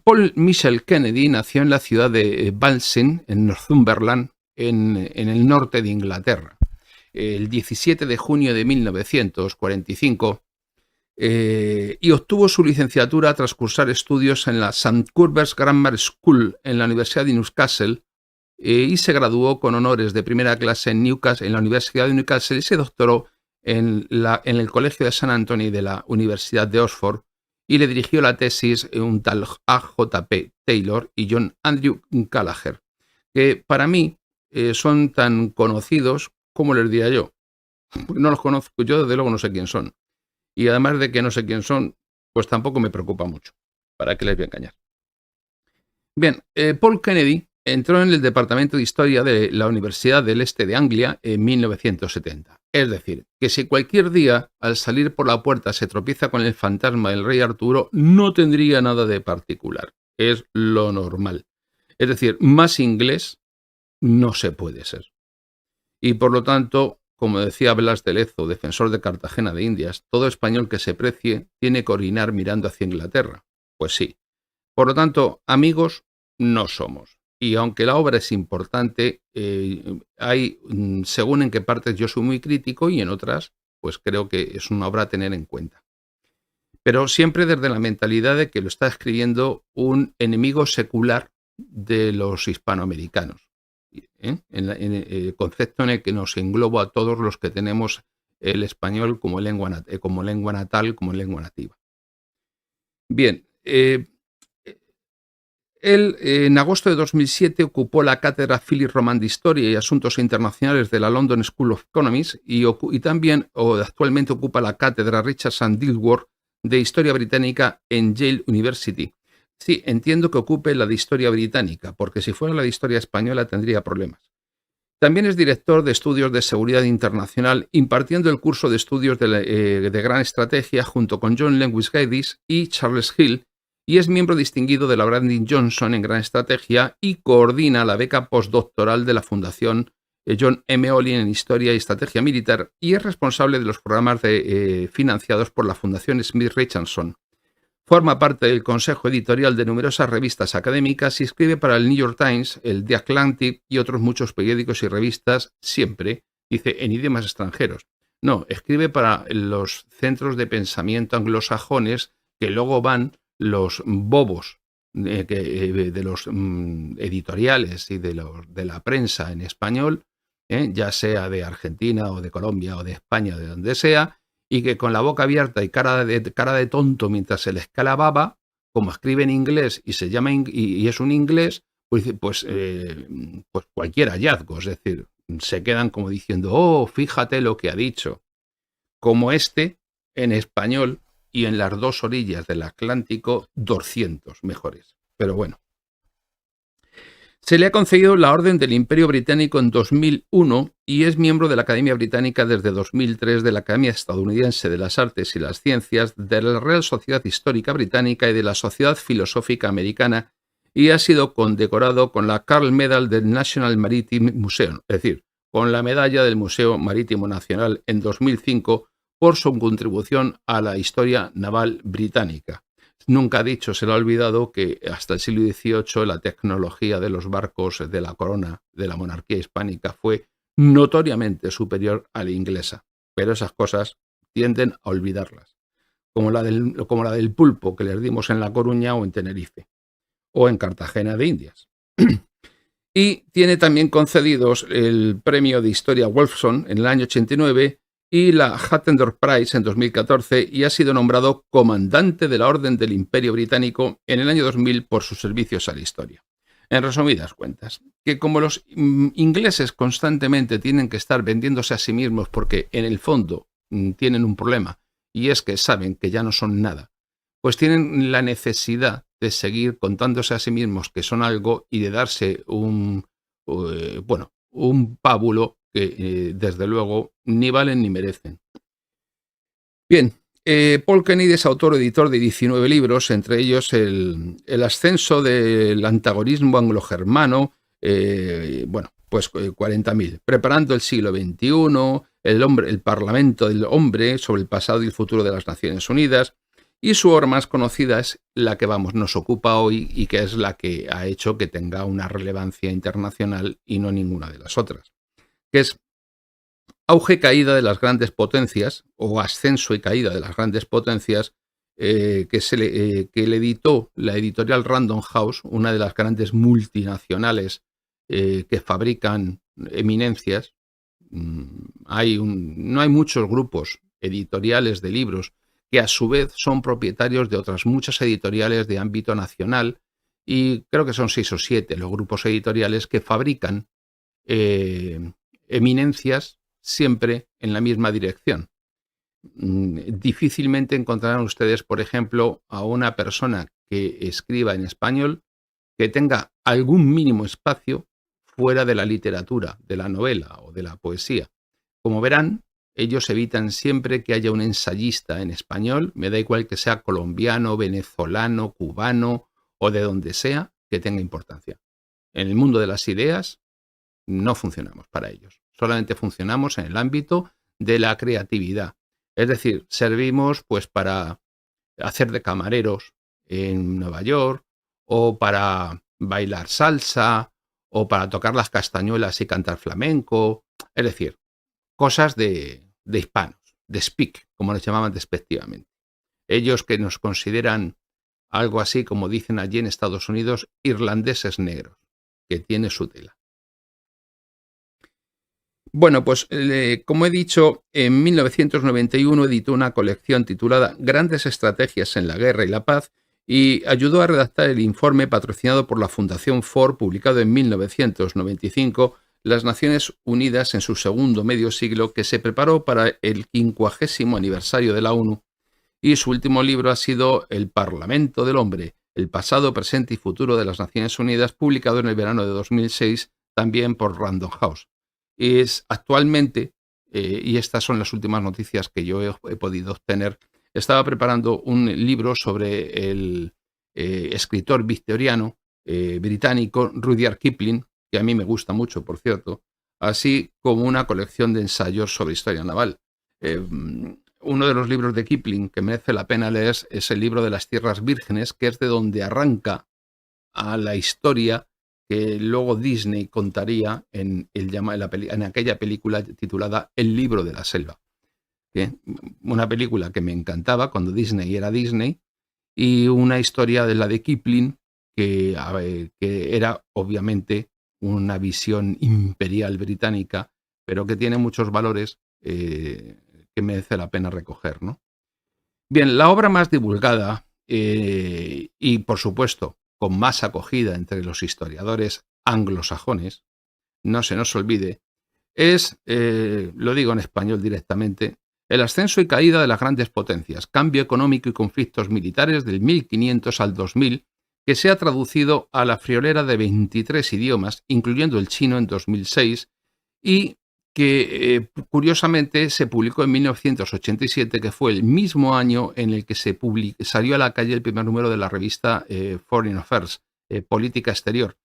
Paul Michael Kennedy nació en la ciudad de Balsin, en Northumberland, en el norte de Inglaterra, el 17 de junio de 1945, y obtuvo su licenciatura tras cursar estudios en la St. Cuthbert's Grammar School en la Universidad de Newcastle, y se graduó con honores de primera clase en la Universidad de Newcastle, y se doctoró en el Colegio de San Antonio de la Universidad de Oxford, y le dirigió la tesis un tal A.J.P. Taylor y John Andrew Gallagher, que para mí son tan conocidos como les diría yo. No los conozco, yo desde luego no sé quién son. Y además de que no sé quién son, pues tampoco me preocupa mucho. ¿Para qué les voy a engañar? Bien, Paul Kennedy entró en el Departamento de Historia de la Universidad del Este de Anglia en 1970. Es decir, que si cualquier día al salir por la puerta se tropieza con el fantasma del rey Arturo, no tendría nada de particular. Es lo normal. Es decir, más inglés no se puede ser. Y por lo tanto, como decía Blas de Lezo, defensor de Cartagena de Indias, todo español que se precie tiene que orinar mirando hacia Inglaterra. Pues sí. Por lo tanto, amigos no somos. Y aunque la obra es importante, según en qué partes yo soy muy crítico y en otras, pues creo que es una obra a tener en cuenta. Pero siempre desde la mentalidad de que lo está escribiendo un enemigo secular de los hispanoamericanos. En el concepto en el que nos englobo a todos los que tenemos el español como lengua natal, como lengua nativa. Bien, él, en agosto de 2007, ocupó la cátedra Philip Roman de Historia y Asuntos Internacionales de la London School of Economics y también actualmente ocupa la cátedra Richardson Dilworth de Historia Británica en Yale University. Sí, entiendo que ocupe la de Historia Británica, porque si fuera la de Historia Española tendría problemas. También es director de Estudios de Seguridad Internacional, impartiendo el curso de estudios de Gran Estrategia junto con John Lewis Geddes y Charles Hill, y es miembro distinguido de la Brandon Johnson en Gran Estrategia y coordina la beca postdoctoral de la Fundación John M. Olin en Historia y Estrategia Militar, y es responsable de los programas financiados por la Fundación Smith Richardson. Forma parte del consejo editorial de numerosas revistas académicas y escribe para el New York Times, el The Atlantic y otros muchos periódicos y revistas, siempre, dice, en idiomas extranjeros. No, escribe para los centros de pensamiento anglosajones que luego van los bobos de los editoriales y de la prensa en español, ya sea de Argentina o de Colombia o de España, de donde sea, y que con la boca abierta y cara de tonto mientras se les cala baba, como escribe en inglés y se llama y es un inglés, pues cualquier hallazgo, es decir, se quedan como diciendo, oh, fíjate lo que ha dicho, como en español y en las dos orillas del Atlántico 200 mejores. Pero bueno. Se le ha concedido la Orden del Imperio Británico en 2001 y es miembro de la Academia Británica desde 2003, de la Academia Estadounidense de las Artes y las Ciencias, de la Real Sociedad Histórica Británica y de la Sociedad Filosófica Americana, y ha sido condecorado con la Carl Medal del National Maritime Museum, es decir, con la medalla del Museo Marítimo Nacional en 2005 por su contribución a la historia naval británica. Nunca ha dicho, se le ha olvidado que hasta el siglo XVIII la tecnología de los barcos de la corona de la monarquía hispánica fue notoriamente superior a la inglesa, pero esas cosas tienden a olvidarlas, como la del pulpo que les dimos en La Coruña o en Tenerife, o en Cartagena de Indias. Y tiene también concedidos el premio de Historia Wolfson en el año 89 y la Hattendorf Prize en 2014, y ha sido nombrado comandante de la Orden del Imperio Británico en el año 2000 por sus servicios a la historia. En resumidas cuentas, que como los ingleses constantemente tienen que estar vendiéndose a sí mismos porque en el fondo tienen un problema, y es que saben que ya no son nada, pues tienen la necesidad de seguir contándose a sí mismos que son algo y de darse un pábulo que desde luego ni valen ni merecen. Bien, Paul Kennedy es autor o editor de 19 libros, entre ellos el ascenso del antagonismo anglo-germano, 40.000, preparando el siglo XXI, el Parlamento del hombre sobre el pasado y el futuro de las Naciones Unidas, Y su obra más conocida es la que nos ocupa hoy y que es la que ha hecho que tenga una relevancia internacional y no ninguna de las otras, que es Auge y caída de las grandes potencias, o Ascenso y caída de las grandes potencias, que le editó la editorial Random House, una de las grandes multinacionales que fabrican eminencias. No hay muchos grupos editoriales de libros que a su vez son propietarios de otras muchas editoriales de ámbito nacional, y creo que son 6 o 7 los grupos editoriales que fabrican eminencias siempre en la misma dirección. Difícilmente encontrarán ustedes, por ejemplo, a una persona que escriba en español que tenga algún mínimo espacio fuera de la literatura, de la novela o de la poesía. Como verán, ellos evitan siempre que haya un ensayista en español, me da igual que sea colombiano, venezolano, cubano o de donde sea, que tenga importancia. En el mundo de las ideas no funcionamos para ellos. Solamente funcionamos en el ámbito de la creatividad. Es decir, servimos pues para hacer de camareros en Nueva York, o para bailar salsa, o para tocar las castañuelas y cantar flamenco. Es decir, cosas de hispanos, de speak, como les llamaban despectivamente. Ellos que nos consideran algo así, como dicen allí en Estados Unidos, irlandeses negros, que tiene su tela. Bueno, pues como he dicho, en 1991 editó una colección titulada Grandes Estrategias en la Guerra y la Paz y ayudó a redactar el informe patrocinado por la Fundación Ford, publicado en 1995, Las Naciones Unidas en su segundo medio siglo, que se preparó para el 50º aniversario de la ONU, y su último libro ha sido El Parlamento del Hombre, el pasado, presente y futuro de las Naciones Unidas, publicado en el verano de 2006, también por Random House. Es actualmente, y estas son las últimas noticias que yo he podido obtener, estaba preparando un libro sobre el escritor victoriano británico Rudyard Kipling, que a mí me gusta mucho, por cierto, así como una colección de ensayos sobre historia naval. Uno de los libros de Kipling que merece la pena leer es el libro de las Tierras Vírgenes, que es de donde arranca a la historia que luego Disney contaría en aquella película titulada El libro de la selva. Una película que me encantaba cuando Disney era Disney, y una historia de la de Kipling que era obviamente una visión imperial británica, pero que tiene muchos valores que merece la pena recoger, ¿no? Bien, la obra más divulgada y, por supuesto, con más acogida entre los historiadores anglosajones, no se nos olvide, es, lo digo en español directamente, El ascenso y caída de las grandes potencias, cambio económico y conflictos militares del 1500 al 2000, que se ha traducido a la friolera de 23 idiomas, incluyendo el chino en 2006, y que curiosamente se publicó en 1987, que fue el mismo año en el que salió a la calle el primer número de la revista Foreign Affairs, Política Exterior.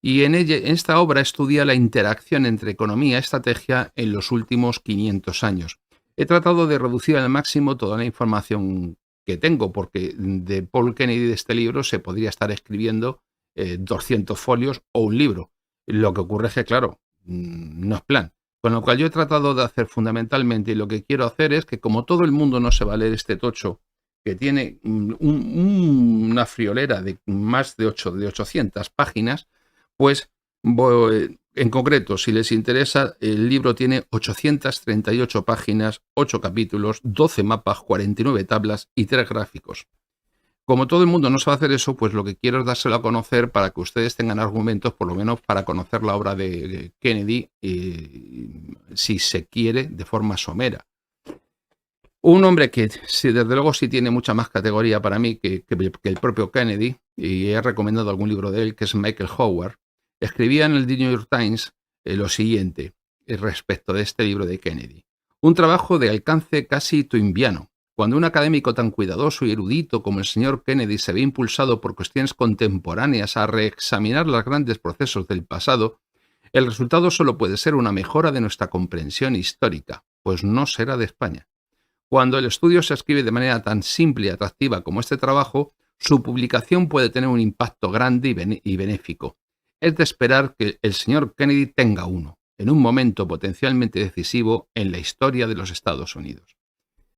Y en esta obra estudia la interacción entre economía y estrategia en los últimos 500 años. He tratado de reducir al máximo toda la información que tengo, porque de Paul Kennedy, de este libro, se podría estar escribiendo 200 folios o un libro. Lo que ocurre es que, claro, no es plan. Con lo cual yo he tratado de hacer fundamentalmente, y lo que quiero hacer es que, como todo el mundo no se va a leer este tocho, que tiene una friolera de más de 800 páginas, pues en concreto, si les interesa, el libro tiene 838 páginas, 8 capítulos, 12 mapas, 49 tablas y 3 gráficos. Como todo el mundo no sabe hacer eso, pues lo que quiero es dárselo a conocer para que ustedes tengan argumentos, por lo menos para conocer la obra de Kennedy, si se quiere, de forma somera. Un hombre que, desde luego, sí tiene mucha más categoría para mí que el propio Kennedy, y he recomendado algún libro de él, que es Michael Howard, escribía en el The New York Times lo siguiente respecto de este libro de Kennedy. Un trabajo de alcance casi toynbiano. Cuando un académico tan cuidadoso y erudito como el señor Kennedy se ve impulsado por cuestiones contemporáneas a reexaminar los grandes procesos del pasado, el resultado solo puede ser una mejora de nuestra comprensión histórica, pues no será de España. Cuando el estudio se escribe de manera tan simple y atractiva como este trabajo, su publicación puede tener un impacto grande y benéfico. Es de esperar que el señor Kennedy tenga uno, en un momento potencialmente decisivo en la historia de los Estados Unidos.